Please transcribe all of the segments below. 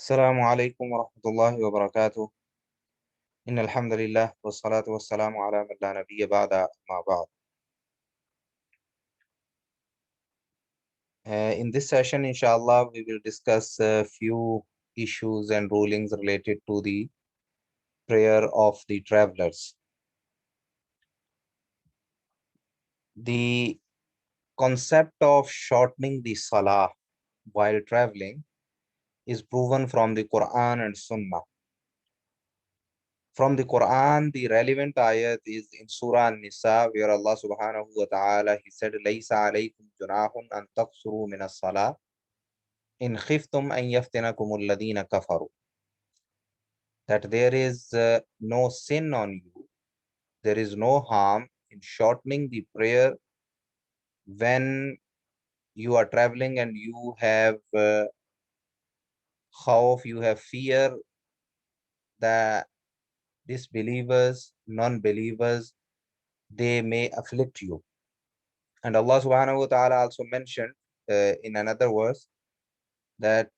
السلام عليكم ورحمة الله وبركاته. إن الحمد لله والصلاة والسلام على من لا نبي بعد ما بعد. In this session, inshallah, we will discuss a few issues and rulings related to the prayer of the travelers. The concept of shortening the salah while traveling is proven from the Quran and Sunnah. From the Quran, the relevant ayat is in Surah An-Nisa, where Allah subhanahu wa ta'ala, He said, لَيْسَ عَلَيْكُمْ جُنَاحٌ أَن تَقْصُرُوا مِنَ الصَّلَاةِ إِنْ خِفْتُمْ أَن يَفْتِنَكُمُ الَّذِينَ كَفَرُوا. That there is no sin on you, there is no harm in shortening the prayer when you are traveling and you have khawf, you have fear that disbelievers, non-believers, they may afflict you. And Allah subhanahu wa ta'ala also mentioned in another verse that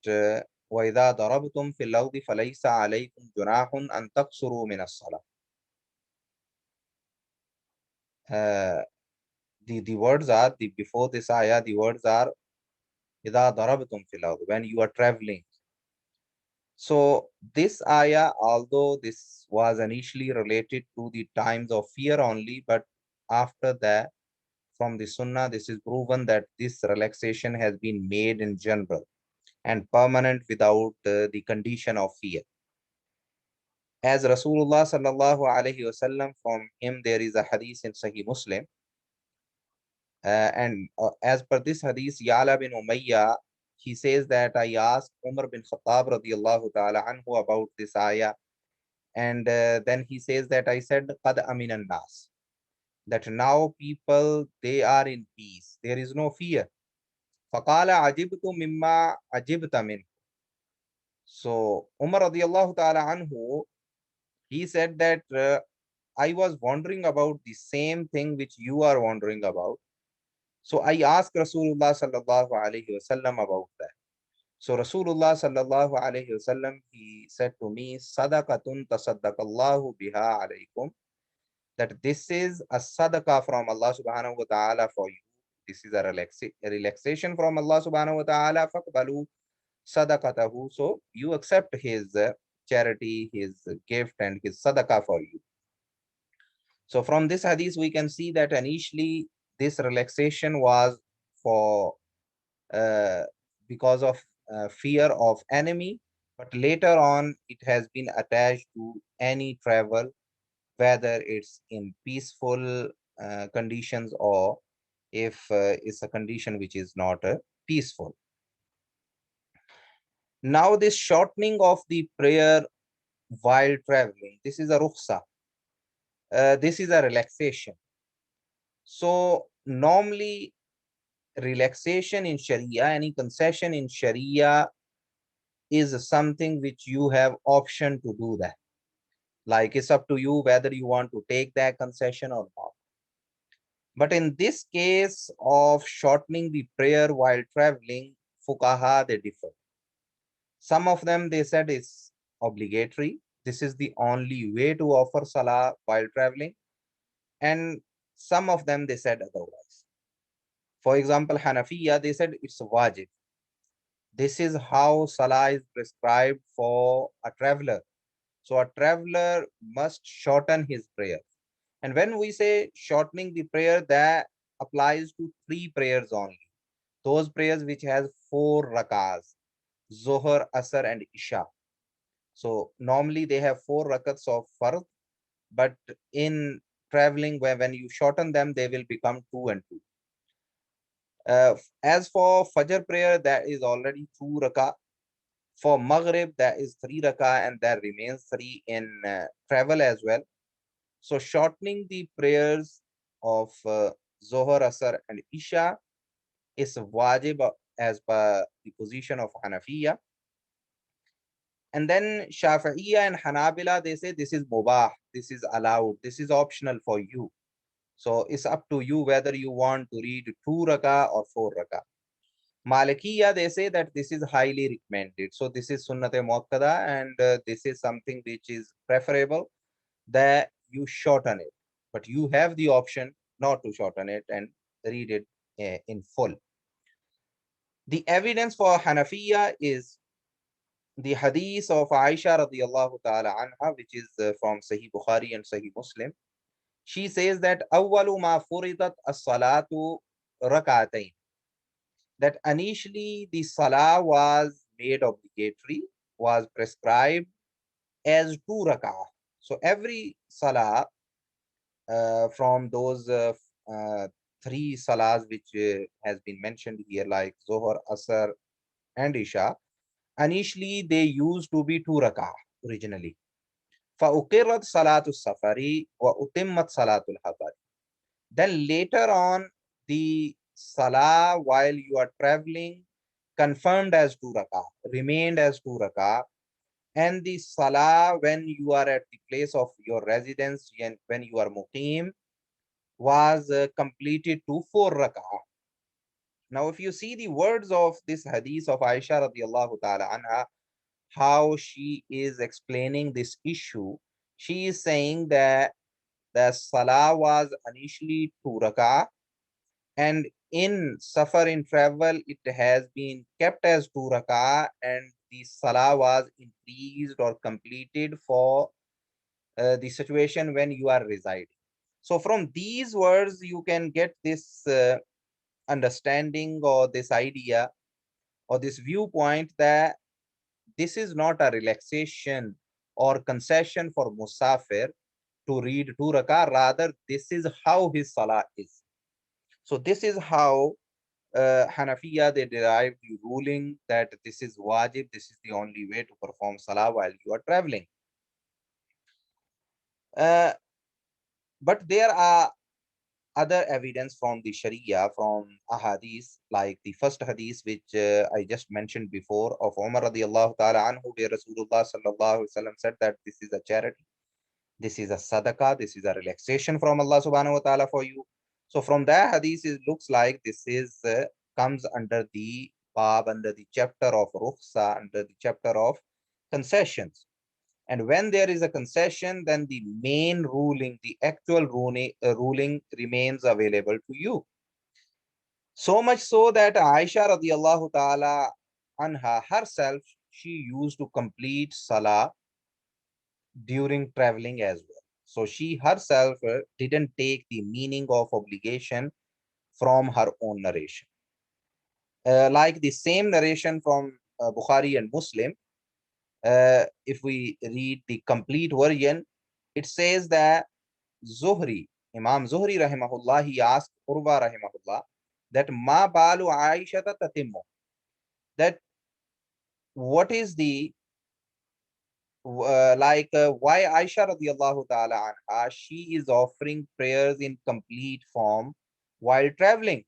وَإِذَا ضَرَبْتُمْ فِي الْأَرْضِ فَلَيْسَ عَلَيْكُمْ جُنَاحٌ أَن تَقْصُرُوا مِنَ الصَّلَاةِ. The words are, before this ayah, the words are إِذَا ضَرَبْتُمْ فِي الْأَرْضِ, when you are traveling. So this ayah, although this was initially related to the times of fear only, but after that, from the Sunnah, this is proven that this relaxation has been made in general and permanent without the condition of fear. As Rasulullah sallallahu alaihi wasallam, from him there is a hadith in Sahih Muslim, and as per this hadith, Ya'la bin Umayyah, he says that I asked Umar bin Khattab radiyallahu ta'ala anhu about this ayah, and then he says that I said qad aminan nas, that now people, they are in peace, there is no fear. Faqala ajibtu mimma ajibta min. So Umar radiallahu ta'ala anhu, he said that I was wondering about the same thing which you are wondering about. So I asked Rasulullah sallallahu alaihi wasallam about that. So Rasulullah sallallahu alaihi wasallam, he said to me, Sadaqatun tasaddaqallahu biha alaykum, that this is a sadaqah from Allah subhanahu wa ta'ala for you. This is a relaxation from Allah subhanahu wa ta'ala. Faqbalu sadaqatahu. So you accept his charity, his gift, and his sadaqah for you. So from this hadith, we can see that initially this relaxation was for because of fear of enemy, but later on it has been attached to any travel, whether it's in peaceful conditions or if it's a condition which is not peaceful. Now this shortening of the prayer while traveling, this is a rukhsa. This is a relaxation. So normally relaxation in Sharia, any concession in Sharia is something which you have option to do that. Like it's up to you whether you want to take that concession or not. But in this case of shortening the prayer while traveling, fuqaha, they differ. Some of them, they said it's obligatory. This is the only way to offer salah while traveling. And some of them, they said otherwise. For example, Hanafiya, they said it's wajib. This is how salah is prescribed for a traveler. So a traveler must shorten his prayer. And when we say shortening the prayer, that applies to 3 prayers only. Those prayers which has 4 rakahs, Zohar, Asr, and Isha. So normally they have 4 rakats of fard, but in traveling, when you shorten them, they will become 2 and 2. As for Fajr prayer, that is already 2 rakah. For Maghrib, that is 3 rakah, and there remains 3 in travel as well. So shortening the prayers of Zohar, Asr, and Isha is wajib as per the position of Hanafiya. And then Shafi'iyya and Hanabila, they say this is mubah, this is allowed, this is optional for you. So it's up to you whether you want to read 2 rakah or 4 rakah. Malikiya, they say that this is highly recommended. So this is Sunnat Muakkada, and this is something which is preferable that you shorten it. But you have the option not to shorten it and read it in full. The evidence for Hanafiya is the hadith of Aisha radiallahu ta'ala anha, which is from Sahih Bukhari and Sahih Muslim. She says that awwalu ma furidat as-salatu rak'atayn, that initially the salah was made obligatory, was prescribed as 2 rak'ah. So every salah from those three salahs which has been mentioned here, like Zohar, Asr, and Isha, initially they used to be 2 rak'ah originally. فَأُقِرَّتْ صَلَاةُ السَّفَرِ وَأُتِمَّتْ صَلَاةُ الْحَضَرِ. Then later on, the salah while you are traveling confirmed as 2 rak'ah, remained as 2 rak'ah, and the salah when you are at the place of your residence and when you are muqim was completed to 4 rak'ah. Now, if you see the words of this hadith of Aisha radiallahu ta'ala anha, how she is explaining this issue, she is saying that the salah was initially 2 rak'ah, and in safar, in travel, it has been kept as 2 rak'ah, and the salah was increased or completed for the situation when you are residing. So from these words you can get this understanding or this idea or this viewpoint that this is not a relaxation or concession for musafir to read 2 rak'ah, rather this is how his salah is. So this is how Hanafiya, they derived the ruling that this is wajib, this is the only way to perform salah while you are traveling. Uh, but there are other evidence from the Sharia, from ahadith, like the first hadith which I just mentioned before of Umar radiallahu ta'ala anhu, where Rasulullah sallallahu alaihi wasallam said that this is a charity, this is a sadaqah, this is a relaxation from Allah subhanahu wa ta'ala for you. So from that hadith, it looks like this is comes under the bab, under the chapter of rukhsa, under the chapter of concessions. And when there is a concession, then the main ruling, the actual ruling remains available to you. So much so that Aisha radiallahu ta'ala anha herself, she used to complete salah during traveling as well. So she herself didn't take the meaning of obligation from her own narration. Like the same narration from Bukhari and Muslim, if we read the complete version, it says that Zuhri, Imam Zuhri rahimahullah, he asked Urwa rahimahullah that ma balu Aisha tatimmu, that what is the why Aisha radiallahu ta'ala anha, she is offering prayers in complete form while traveling.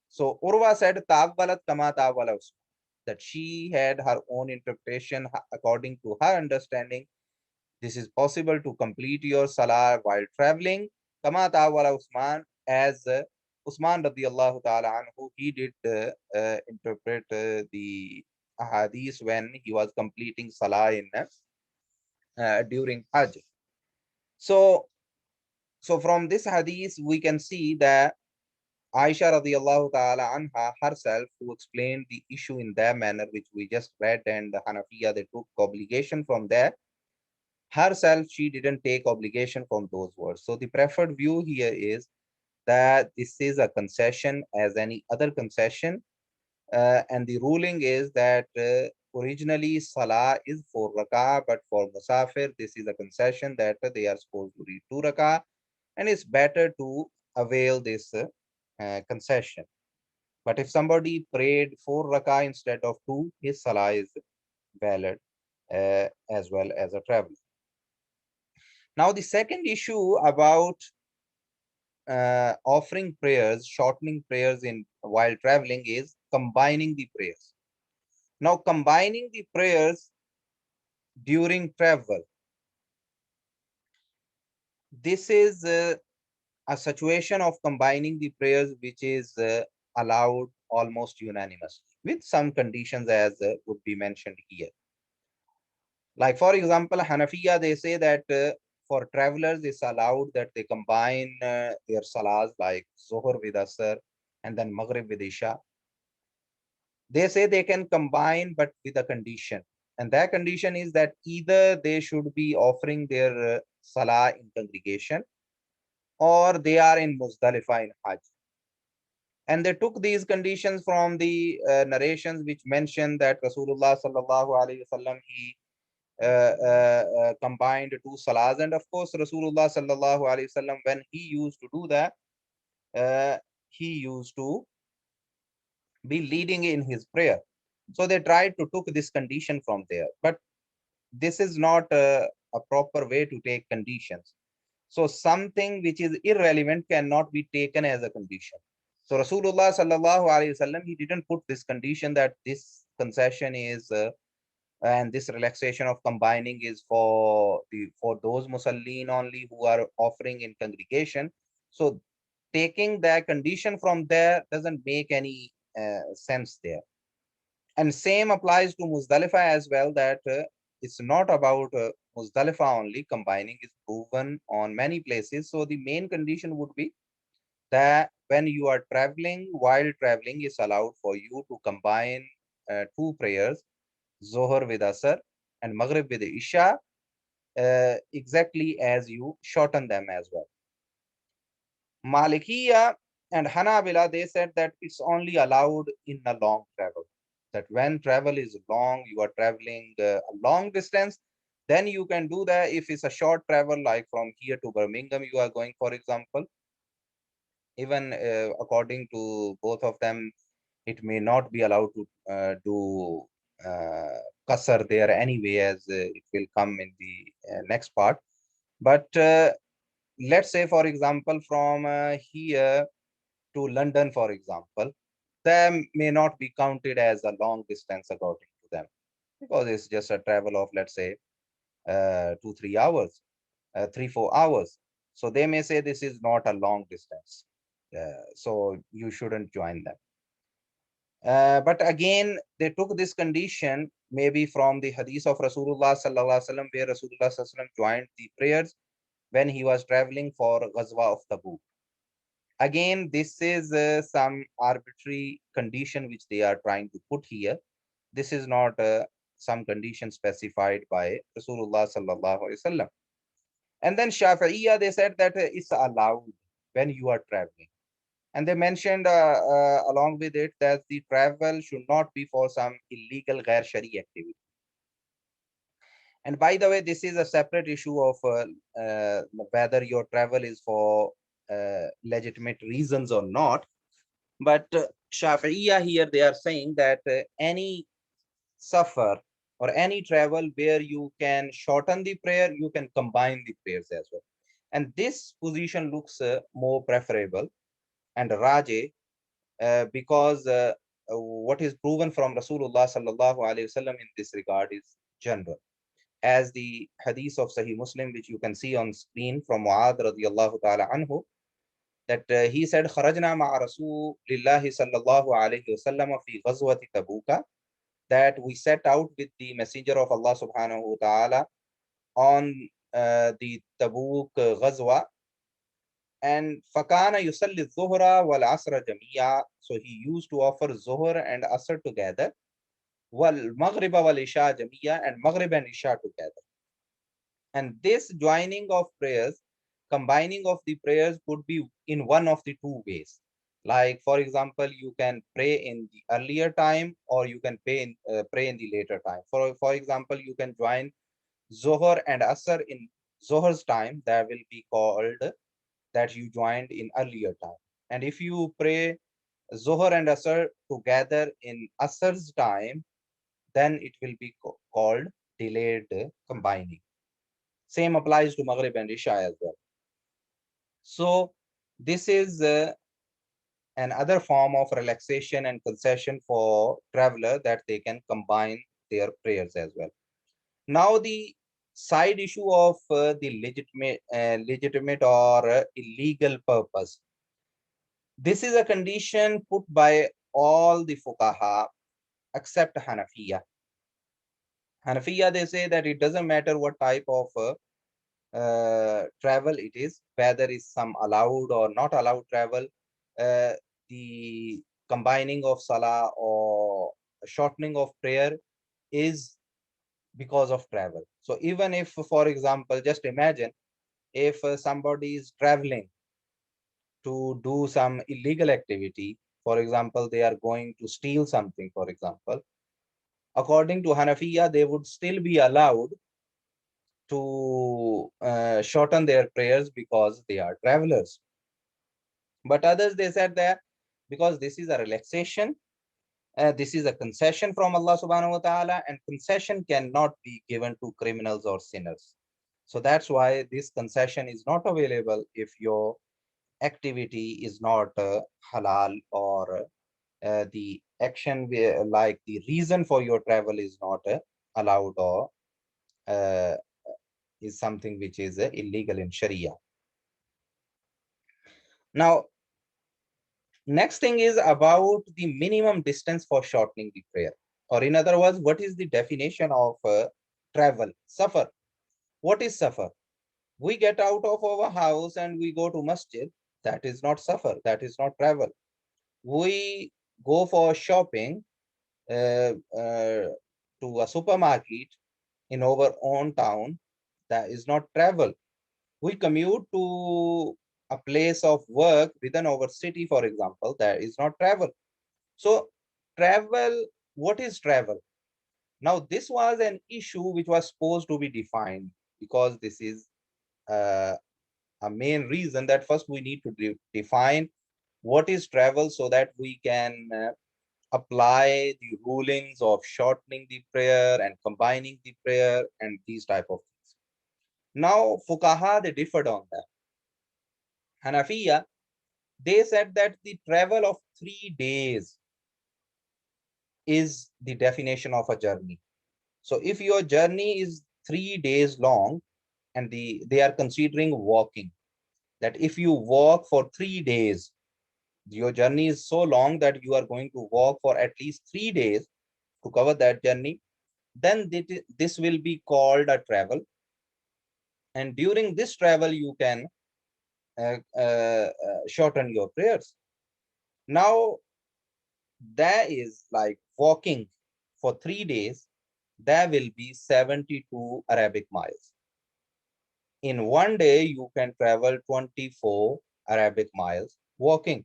So Urwa said tawwalat kama tawwala Usman, that she had her own interpretation according to her understanding. This is possible to complete your salah while traveling. Kama tawwala Usman, as Usman radiallahu ta'ala anhu, he did interpret the hadith when he was completing salah in during Hajj. So, so from this hadith, we can see that Aisha radiallahu ta'ala anha herself, who explained the issue in that manner, which we just read, and the Hanafiya, they took obligation from there. Herself, she didn't take obligation from those words. So the preferred view here is that this is a concession as any other concession. And the ruling is that originally Salah is 4 rak'ah, but for Musafir, this is a concession that they are supposed to read 2 rak'ah, and it's better to avail this concession. But if somebody prayed 4 rak'ah instead of 2, his Salah is valid as well as a traveler. Now, the second issue about offering prayers, shortening prayers in while traveling is combining the prayers. Now, combining the prayers during travel, this is a situation of combining the prayers which is allowed almost unanimously, with some conditions as would be mentioned here. Like for example, Hanafiya, they say that for travelers, it's allowed that they combine their salahs like Zuhr with Asr and then Maghrib with Isha. They say they can combine, but with a condition. And that condition is that either they should be offering their salah in congregation or they are in Muzdalifah in Hajj. And they took these conditions from the narrations which mention that Rasulullah sallallahu alaihi wasallam he combined two salahs, and of course Rasulullah sallallahu alaihi wasallam, when he used to do that, he used to be leading in his prayer. So they tried to took this condition from there, but this is not a proper way to take conditions. So something which is irrelevant cannot be taken as a condition. So Rasulullah sallallahu alaihi wasallam, he didn't put this condition that this concession is and this relaxation of combining is for those musallin only who are offering in congregation. So taking that condition from there doesn't make any sense there. And same applies to Muzdalifah as well, that it's not about Muzdalifah only. Combining is proven on many places. So the main condition would be that when you are traveling, while traveling, is allowed for you to combine two prayers, Zohar with Asr and Maghrib with Isha, exactly as you shorten them as well. Malikiya and Hanabila, they said that it's only allowed in a long travel. That when travel is long, you are traveling a long distance, then you can do that. If it's a short travel, like from here to Birmingham, you are going, for example, even according to both of them, it may not be allowed to do qasr there anyway, as it will come in the next part. But let's say, for example, from here to London, for example, them may not be counted as a long distance according to them, because it's just a travel of, let's say, 2 3 hours, 3 4 hours. So they may say this is not a long distance, so you shouldn't join them. But again, they took this condition maybe from the hadith of Rasulullah sallallahu alaihi wasallam, where Rasulullah sallallahu alaihi wasallam joined the prayers when he was traveling for Ghazwa of Tabuk. Again, this is some arbitrary condition which they are trying to put here. This is not some condition specified by Rasulullah sallallahu alaihi wasallam. And then Shafi'iyya, they said that it's allowed when you are traveling. And they mentioned along with it that the travel should not be for some illegal ghair shari activity. And by the way, this is a separate issue of whether your travel is for legitimate reasons or not. But Shafi'iyya here, they are saying that any safar or any travel where you can shorten the prayer, you can combine the prayers as well. And this position looks more preferable and Raje, because what is proven from Rasulullah sallallahu alaihi wasallam in this regard is general, as the hadith of Sahih Muslim, which you can see on screen from Mu'adh radiyallahu ta'ala anhu, that he said, "Kharajna ma'a Rasulillahi sallallahu alaihi wasallam fi ghazwati Tabuka," that we set out with the Messenger of Allah subhanahu wa ta'ala on the Tabuk Ghazwa, and fakana yusalli dhuhra wal asra jamiya. So he used to offer Zuhr and Asr together, wal Maghriba wal Isha jamiya, and Maghrib and Isha together. And this joining of prayers, combining of the prayers could be in one of the two ways. Like, for example, you can pray in the earlier time or you can pray in the later time. For example, you can join Zohar and Asr in Zohar's time. That will be called that you joined in earlier time. And if you pray Zohar and Asr together in Asr's time, then it will be called delayed combining. Same applies to Maghrib and Isha as well. So this is another form of relaxation and concession for traveler, that they can combine their prayers as well. Now the side issue of the legitimate or illegal purpose. This is a condition put by all the fuqaha except Hanafiya. Hanafiya, they say that it doesn't matter what type of travel it is, whether it's some allowed or not allowed travel, uh, the combining of salah or shortening of prayer is because of travel. So even if, for example, just imagine if somebody is traveling to do some illegal activity, for example, they are going to steal something, for example, according to Hanafiya, they would still be allowed to shorten their prayers because they are travelers. But others, they said that because this is a relaxation, this is a concession from Allah subhanahu wa ta'ala, and concession cannot be given to criminals or sinners. So that's why this concession is not available if your activity is not halal, or the action like the reason for your travel is not allowed, or uh, is something which is illegal in Sharia. Now, next thing is about the minimum distance for shortening the prayer. Or in other words, what is the definition of travel? Safar. What is safar? We get out of our house and we go to masjid. That is not safar. That is not travel. We go for shopping to a supermarket in our own town. That is not travel. We commute to a place of work within our city, for example. That is not travel. So travel, what is travel? Now, this was an issue which was supposed to be defined, because this is uh, a main reason that first we need to define what is travel, so that we can apply the rulings of shortening the prayer and combining the prayer and these type of things. Now, Fuqaha, they differed on that. Hanafiya, they said that the travel of 3 days is the definition of a journey. So if your journey is 3 days long, and they are considering walking, that if you walk for 3 days, your journey is so long that you are going to walk for at least 3 days to cover that journey, then this will be called a travel. And during this travel, you can shorten your prayers. Now, that is like walking for 3 days, there will be 72 Arabic miles. In one day, you can travel 24 Arabic miles walking.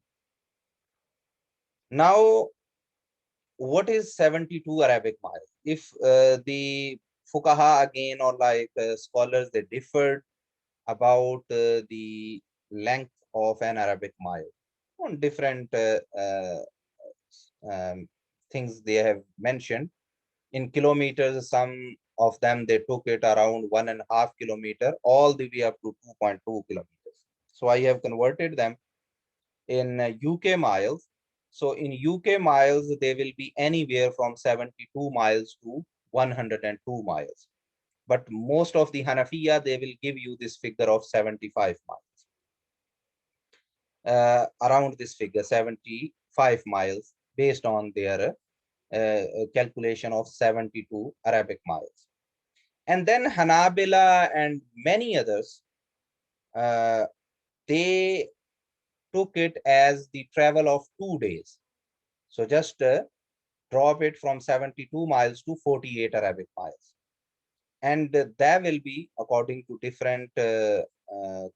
Now, what is 72 Arabic miles? If the Fuqaha again, or like scholars, they differed about the length of an Arabic mile on different um, things they have mentioned. In kilometers, some of them, they took it around 1.5 kilometer, all the way up to 2.2 kilometers. So I have converted them in UK miles. So in UK miles, they will be anywhere from 72 miles to 102 miles. But most of the Hanafiya, they will give you this figure of 75 miles. Around this figure, 75 miles, based on their calculation of 72 Arabic miles. And then Hanabila and many others, uh, they took it as the travel of 2 days. So just drop it from 72 miles to 48 Arabic miles. And there will be, according to different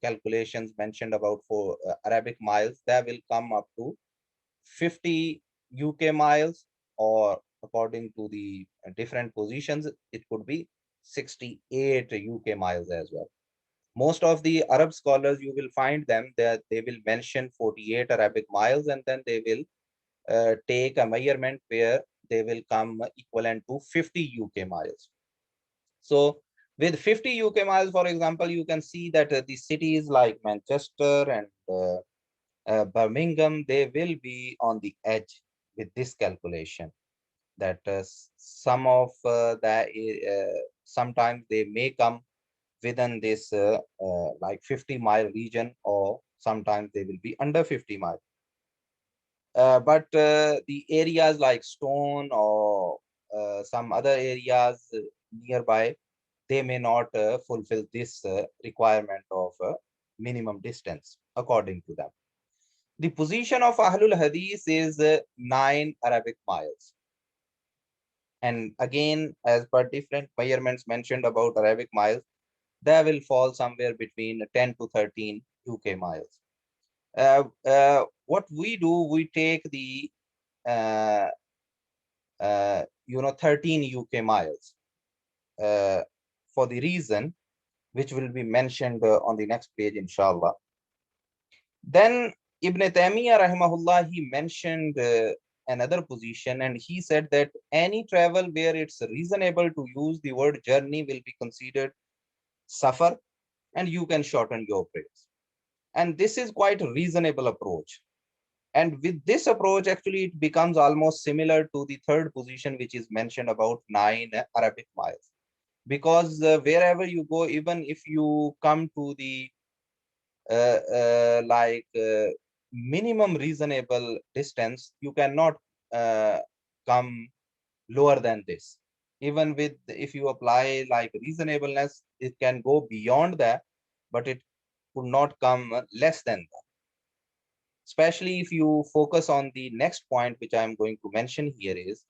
calculations mentioned about for Arabic miles, there will come up to 50 UK miles, or according to the different positions, it could be 68 UK miles as well. Most of the Arab scholars, you will find them that they will mention 48 Arabic miles, and then they will take a measurement where they will come equivalent to 50 UK miles. So with 50 UK miles, for example, you can see that the cities like Manchester and Birmingham, they will be on the edge with this calculation. That some of that sometimes they may come within this like 50-mile region, or sometimes they will be under 50 miles. But the areas like stone or some other areas nearby, they may not fulfill this requirement of minimum distance according to them. The position of Ahlul Hadith is 9 Arabic miles. And again, as per different measurements mentioned about Arabic miles, they will fall somewhere between 10 to 13 UK miles. What we do, we take the 13 UK miles uh, for the reason which will be mentioned on the next page, inshallah. Then Ibn Taymiyyah rahimahullah, he mentioned another position, and he said that any travel where it's reasonable to use the word journey will be considered suffer, and you can shorten your prayers. And this is quite a reasonable approach. And with this approach, actually, it becomes almost similar to the third position, which is mentioned about 9 Arabic miles. Because wherever you go, even if you come to the minimum reasonable distance, you cannot uh, come lower than this. Even with, if you apply like reasonableness, it can go beyond that, but it could not come less than that. Especially if you focus on the next point, which I'm going to mention here, is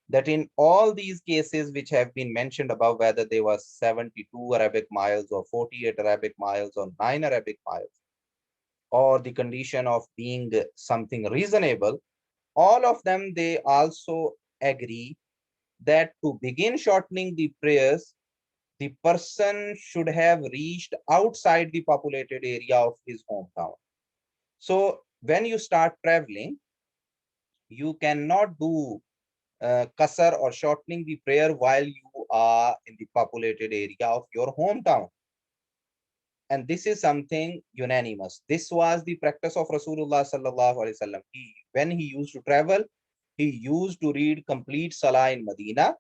that in all these cases which have been mentioned above, whether they were 72 Arabic miles or 48 Arabic miles or 9 Arabic miles, or the condition of being something reasonable, all of them, they also agree that to begin shortening the prayers, the person should have reached outside the populated area of his hometown. So when you start traveling, you cannot do qasar or shortening the prayer while you are in the populated area of your hometown. And this is something unanimous. This was the practice of Rasulullah sallallahu alaihi wasallam. When he used to travel, he used to read complete salah in Medina.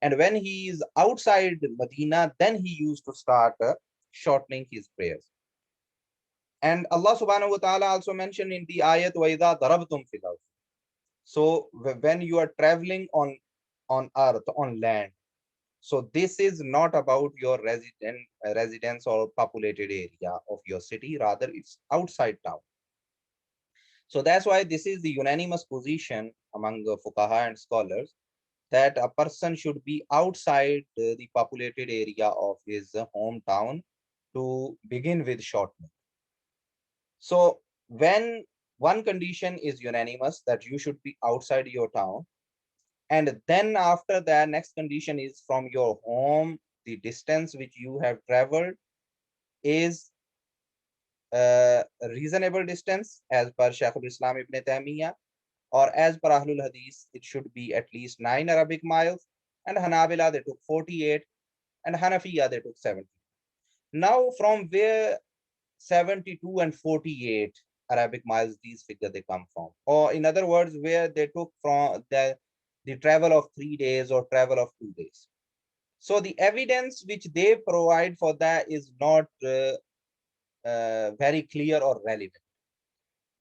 And when he is outside Medina, then he used to start shortening his prayers. And Allah subhanahu wa ta'ala also mentioned in the ayat, وَإِذَا ضَرَبْتُمْ فِي الْأَرْضِ. So when you are traveling on earth, on land, so this is not about your residence or populated area of your city, rather it's outside town. So that's why this is the unanimous position among the fuqaha and scholars, that a person should be outside the populated area of his hometown to begin with shortening. So when one condition is unanimous, that you should be outside your town, and then after that, next condition is from your home, the distance which you have traveled is a reasonable distance as per Shaykhul Islam Ibn Taymiyyah, or as per Ahlul Hadith, it should be at least 9 Arabic miles, and Hanabila, they took 48, and Hanafiya, they took 70. Now, from where 72 and 48 Arabic miles, these figures they come from? Or in other words, where they took from the travel of 3 days or travel of 2 days. So the evidence which they provide for that is not very clear or relevant.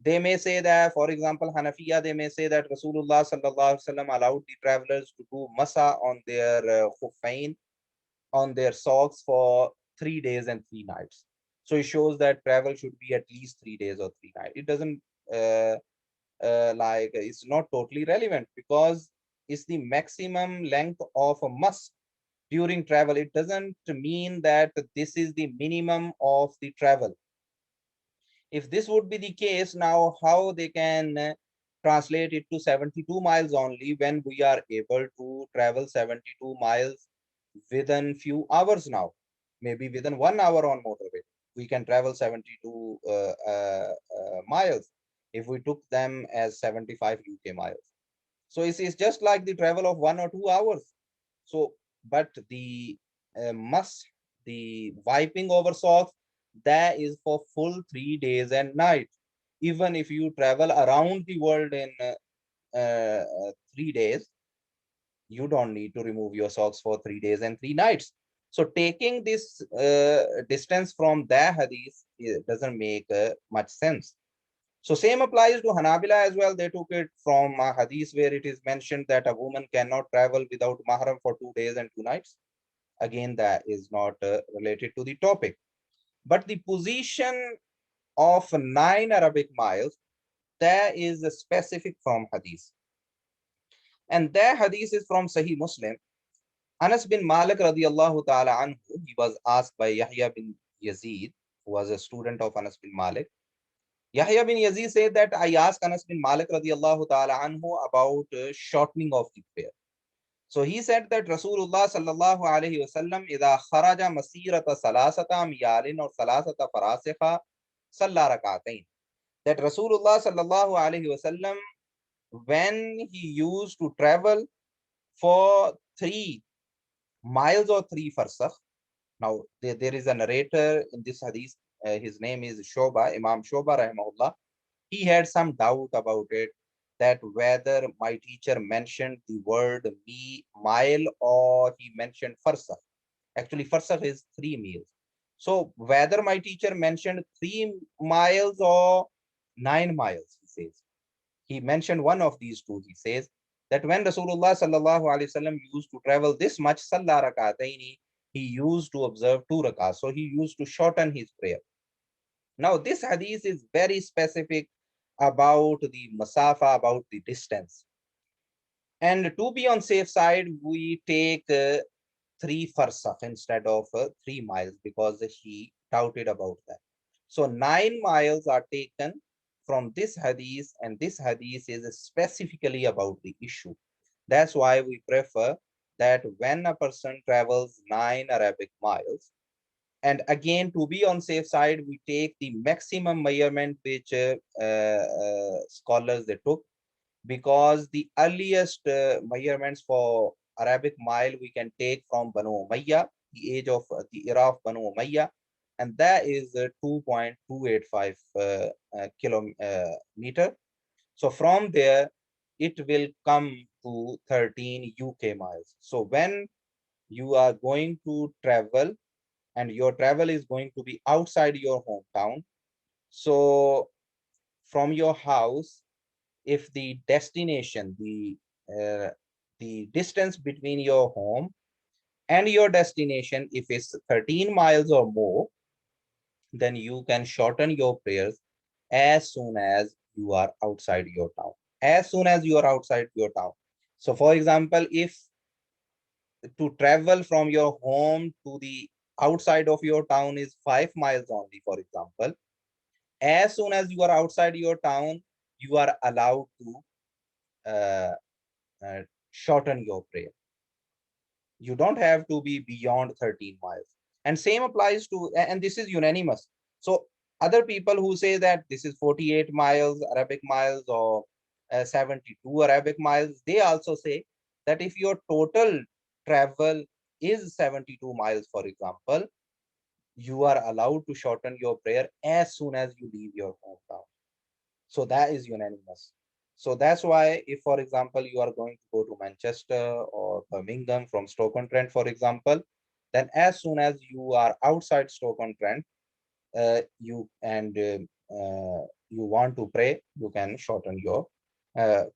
They may say that, for example, Hanafiya, they may say that Rasulullah sallallahu alaihi wasallam allowed the travelers to do masa on their khuffain, on their socks, for 3 days and 3 nights. So it shows that travel should be at least 3 days or 3 nights. It doesn't it's not totally relevant, because it's the maximum length of a must during travel. It doesn't mean that this is the minimum of the travel. If this would be the case, now how they can translate it to 72 miles only, when we are able to travel 72 miles within few hours now? Maybe within 1 hour on motorway, we can travel 72 miles if we took them as 75 UK miles. So it's just like the travel of 1 or 2 hours. So, but the must, the wiping over socks, that is for full 3 days and night. Even if you travel around the world in 3 days, you don't need to remove your socks for 3 days and 3 nights. So taking this distance from the hadith, it doesn't make much sense. So same applies to Hanabila as well. They took it from a hadith where it is mentioned that a woman cannot travel without mahram for 2 days and 2 nights. Again, that is not related to the topic. But the position of 9 Arabic miles, that is specific from hadith. And that hadith is from Sahih Muslim. Anas bin Malik radiallahu ta'ala anhu, he was asked by Yahya bin Yazid, who was a student of Anas bin Malik. Yahya bin Yazid said that I asked Anas bin Malik radiallahu ta'ala anhu about shortening of the prayer. So he said that Rasulullah sallallahu alayhi wasallam idha kharaja masirata salasata amyalin or salasata farasikha salla rak'atayn. That Rasulullah sallallahu alayhi wasallam, when he used to travel for 3 miles or 3 farsakh. Now there is a narrator in this hadith. His name is Shoba, Imam Shoba rahimahullah. He had some doubt about it, that whether my teacher mentioned the word mile or he mentioned farsakh. Actually, farsakh is 3 miles. So whether my teacher mentioned 3 miles or 9 miles, he says. He mentioned one of these two. He says that when Rasulullah sallallahu alaihi wasallam used to travel this much, salla rakataini, he used to observe 2 rak'ahs. So he used to shorten his prayer. Now this hadith is very specific about the masafa, about the distance. And to be on safe side, we take 3 farsakh instead of 3 miles, because he doubted about that. So 9 miles are taken from this hadith, and this hadith is specifically about the issue. That's why we prefer that when a person travels 9 Arabic miles, and again, to be on safe side, we take the maximum measurement which scholars they took, because the earliest measurements for Arabic mile we can take from Banu Umayyah, the age of the era of Banu Umayyah, and that is 2.285 kilometer. So from there, it will come to 13 UK miles. So when you are going to travel, and your travel is going to be outside your hometown, so from your house, if the destination, the distance between your home and your destination, if it's 13 miles or more, then you can shorten your prayers as soon as you are outside your town. As soon as you are outside your town. So for example, if to travel from your home to the outside of your town is 5 miles only, for example, as soon as you are outside your town, you are allowed to uh, uh, shorten your prayer. You don't have to be beyond 13 miles. And same applies to, and this is unanimous. So other people who say that this is 48 miles, Arabic miles, or 72 Arabic miles, they also say that if your total travel is 72 miles, for example, you are allowed to shorten your prayer as soon as you leave your hometown. So that is unanimous. So that's why if, for example, you are going to go to Manchester or Birmingham from Stoke-on-Trent, for example, then as soon as you are outside Stoke-on-Trent, you want to pray, you can shorten your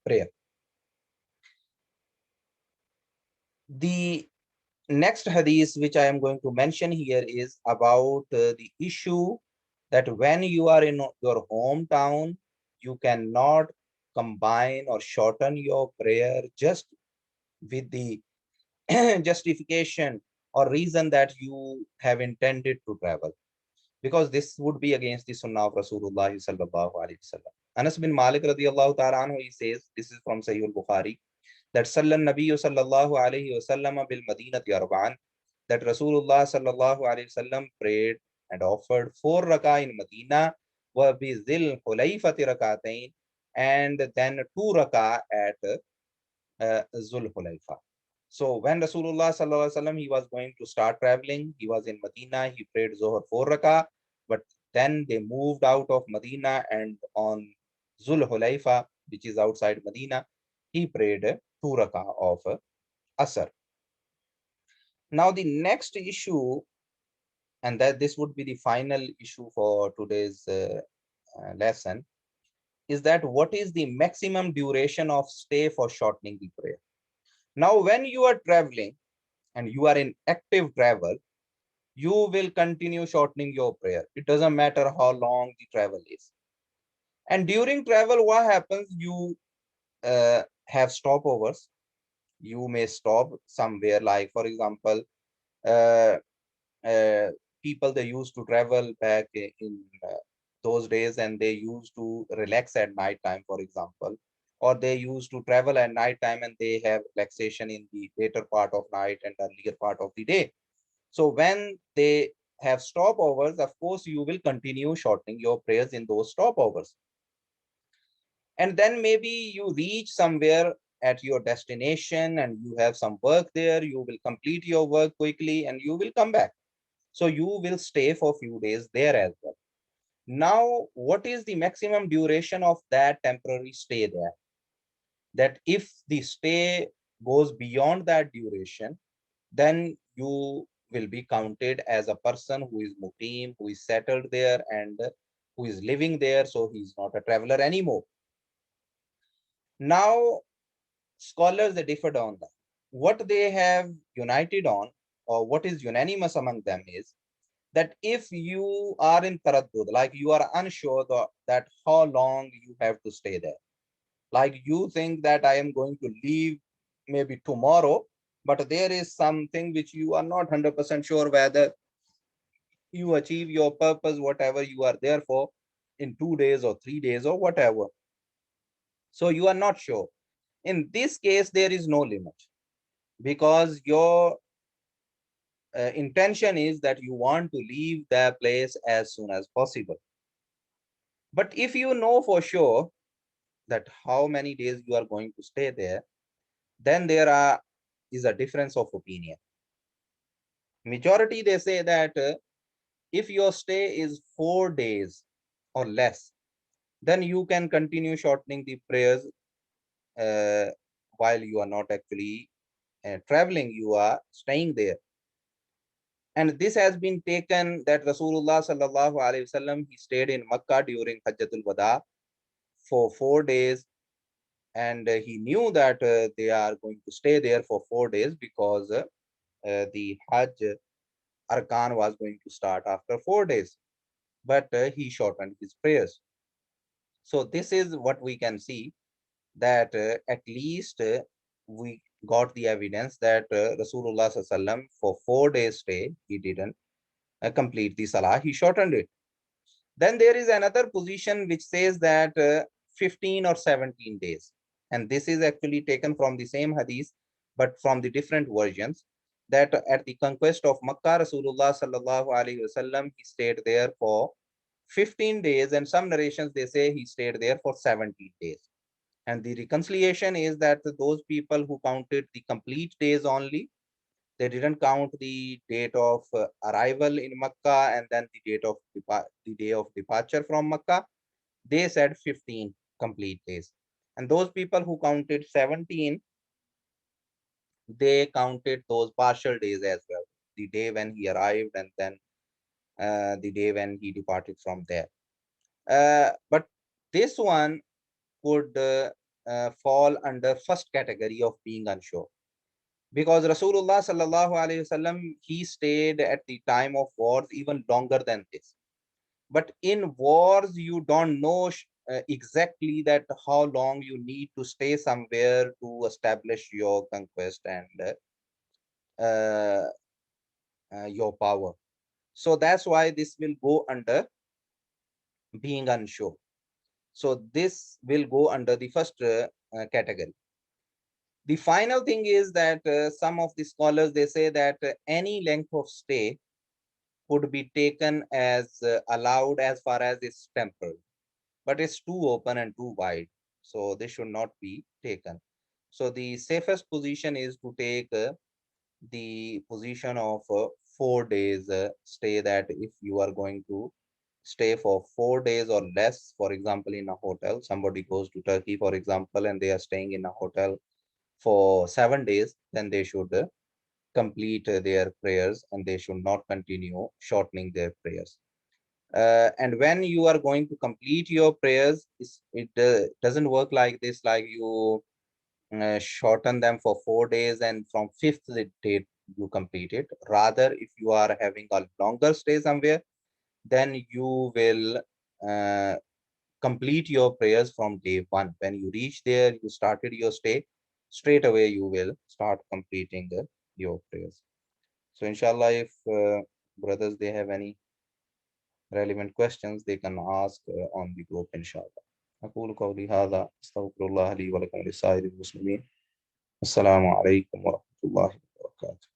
prayer. The next hadith which I am going to mention here is about the issue that when you are in your hometown, you cannot combine or shorten your prayer just with the justification or reason that you have intended to travel, because this would be against the sunnah of Rasulullah sallallahu alaihi wasallam. Anas bin Malik radiyallahu ta'ala anhu, he says, this is from Sahih al-Bukhari, that Sallan Nabiyyu sallallahu alaihi wasallam bil Madinati arba'an, that Rasulullah sallallahu alaihi wasallam prayed and offered 4 rak'ah in Medina, wa bi Zil Hulayfati rak'atain, and then 2 rak'ah at Zul Hulayfa. So when Rasulullah sallallahu alaihi wasallam he was going to start traveling, he was in Medina, he prayed Zohar 4 rak'ah, but then they moved out of Medina, and on Zul Hulayfa, which is outside Medina, he prayed 2 rak'ah of Asr. Now the next issue, and that this would be the final issue for today's lesson, is that what is the maximum duration of stay for shortening the prayer. Now, when you are traveling and you are in active travel, you will continue shortening your prayer. It doesn't matter how long the travel is. And during travel, what happens? You have stopovers. You may stop somewhere, like, for example, uh, uh, people they used to travel back in those days, and they used to relax at night time, for example, or they used to travel at night time and they have relaxation in the later part of night and earlier part of the day. So when they have stopovers, of course, you will continue shortening your prayers in those stopovers. And then maybe you reach somewhere at your destination and you have some work there. You will complete your work quickly and you will come back. So you will stay for a few days there as well. Now, what is the maximum duration of that temporary stay there? That if the stay goes beyond that duration, then you will be counted as a person who is muqim, who is settled there and who is living there. So he's not a traveler anymore. Now, scholars they differed on that. What they have united on, or what is unanimous among them, is that if you are in taraddud, like you are unsure that how long you have to stay there, like you think that I am going to leave maybe tomorrow, but there is something which you are not 100% sure whether you achieve your purpose, whatever you are there for, in 2 days or 3 days or whatever. So you are not sure. In this case, there is no limit, because your intention is that you want to leave the place as soon as possible. But if you know for sure that how many days you are going to stay there, then is a difference of opinion. Majority they say that if your stay is 4 days or less, then you can continue shortening the prayers uh, while you are not actually traveling, you are staying there. And this has been taken that Rasulullah sallallahu alaihi wasallam, he stayed in Makkah during Hajjatul Wada for 4 days, and he knew that they are going to stay there for 4 days because the Hajj Arkan was going to start after 4 days, but he shortened his prayers. So this is what we can see, that at least we got the evidence that Rasulullah sallam, for 4 days stay, he didn't complete the salah, he shortened it. Then there is another position which says that 15 or 17 days. And this is actually taken from the same hadith, but from the different versions. That at the conquest of Makkah, Rasulullah sallallahu alaihi wasallam, he stayed there for 15 days, and some narrations they say he stayed there for 17 days. And the reconciliation is that those people who counted the complete days only, they didn't count the date of arrival in Makkah and then the date of the day of departure from Makkah. They said 15 complete days. And those people who counted 17, they counted those partial days as well. The day when he arrived and then the day when he departed from there. But this one would fall under first category of being unsure, because Rasulullah sallallahu alaihi wasallam, he stayed at the time of wars even longer than this. But in wars, you don't know exactly that how long you need to stay somewhere to establish your conquest and uh, your power. So that's why this will go under being unsure. So this will go under the first category. The final thing is that some of the scholars they say that any length of stay could be taken as allowed as far as it's temporal, but it's too open and too wide, so they should not be taken. So the safest position is to take the position of 4 days stay, that if you are going to stay for 4 days or less, for example in a hotel, somebody goes to Turkey for example and they are staying in a hotel for 7 days, then they should complete their prayers and they should not continue shortening their prayers. And when you are going to complete your prayers, it doesn't work like this, like you shorten them for 4 days and from fifth day you complete it. Rather, if you are having a longer stay somewhere, then you will uh, complete your prayers from day one. When you reach there, you started your stay, straight away you will start completing your prayers. So inshallah, if brothers they have any relevant questions, they can ask on the group inshallah. أقول قولي هذا أستغفر الله لي ولكم ولسائر المسلمين. السلام عليكم ورحمة الله وبركاته.